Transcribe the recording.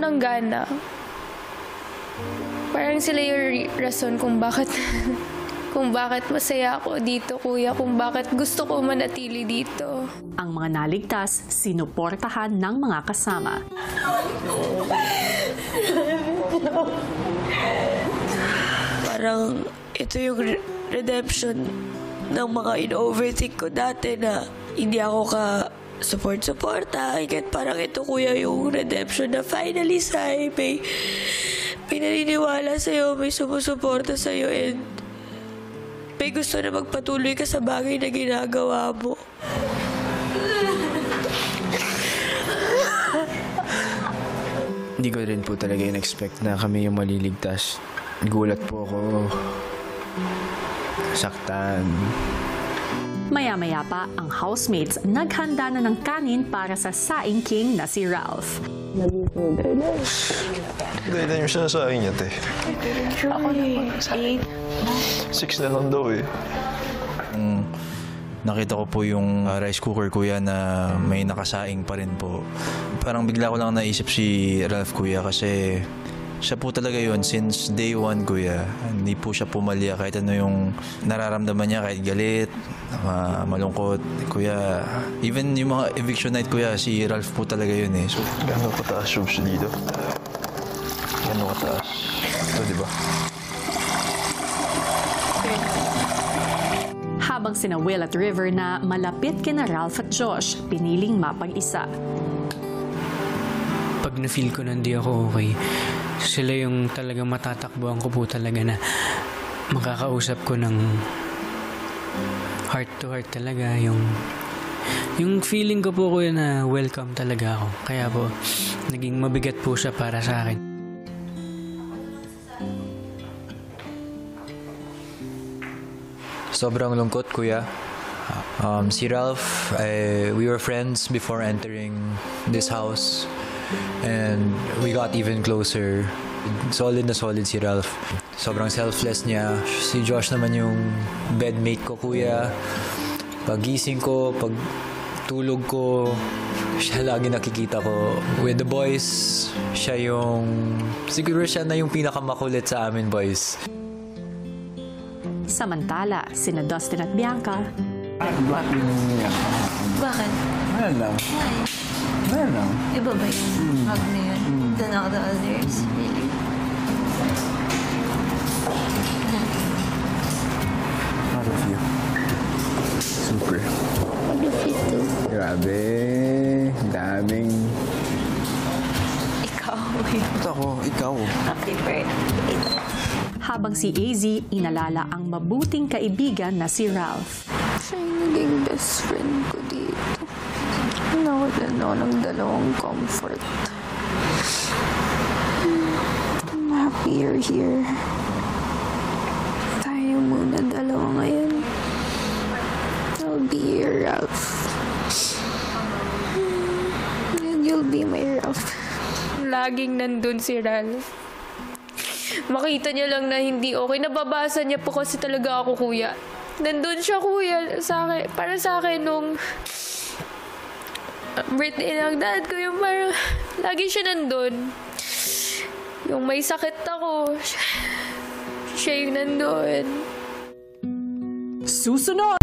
walang gana. Parang sila yung rason kung bakit kung bakit masaya ako dito, kuya, kung bakit gusto ko manatili dito. Ang mga naligtas, sinuportahan ng mga kasama. Parang ito yung redemption ng mga in-overthink ko dati na hindi ako support-suporta. Kahit parang ito, kuya, yung redemption na finally, Sai, may naniniwala sa'yo, may sumusuporta sa'yo, and may gusto na magpatuloy ka sa bagay na ginagawa mo. Hindi ko rin po talaga in-expect na kami yung maliligtas. Gulat po ako. Saktan. Maya-maya pa, ang housemates naghanda na ng kanin para sa saing king na si Ralph. Ganda yung sinasabi niya, te. Ako na 6 na lang daw eh. Nakita ko po yung rice cooker, kuya, na may nakasaing pa rin po. Parang bigla ko lang naisip si Ralph, kuya, kasi siya po talaga yun. Since day one, kuya, hindi po siya pumalya kahit ano yung nararamdaman niya, kahit galit, malungkot. Kuya, even yung mga eviction night, kuya, si Ralph po talaga yun eh. So, Gano'n kataas yung siya dito? Gano'n kataas? Ito, di ba? Habang sina Will at River na malapit kina Ralph at Josh, piniling mapag-isa. Pag na-feel ko na hindi ako okay, sila yung talagang matatakbuhan ko po talaga na makakausap ko ng heart to heart talaga. Yung feeling ko po, kuya, na welcome talaga ako. Kaya po, naging mabigat po siya para sa akin. Sobrang lungkot, kuya. Si Ralph, we were friends before entering this house. And we got even closer. Solid na solid si Ralph. Sobrang selfless niya. Si Josh naman yung bedmate ko, kuya. Pagising ko, pag tulog ko, siya lagi nakikita ko. With the boys, siguro siya na yung pinakamakulit sa amin, boys. Samantala, sina Dustin at Bianca, Bakit? Ano lang? Ano lang? Iba ba yung hug na yun? Than all the others? Really? Proud of you. Super. Proud of you too. Grabe. Daming... Ikaw. Ikaw. Happy birthday. habang si AZ inalala ang mabuting kaibigan na si Ralph. Siya yung naging best friend ko dito. Nawalan ako ng dalawang comfort. I'm happy you're here. Tayo muna dalawa ngayon. I'll be your Ralph. And you'll be my Ralph. Laging nandun si Ralph. Makita niya lang na hindi okay. Nababasa niya po kasi talaga ako, kuya. Nandun siya, kuya, sa akin. Para sa akin nung birthday ng dad ko, yung parang lagi siya nandun. Yung may sakit ako, siya yung nandun. Susunod!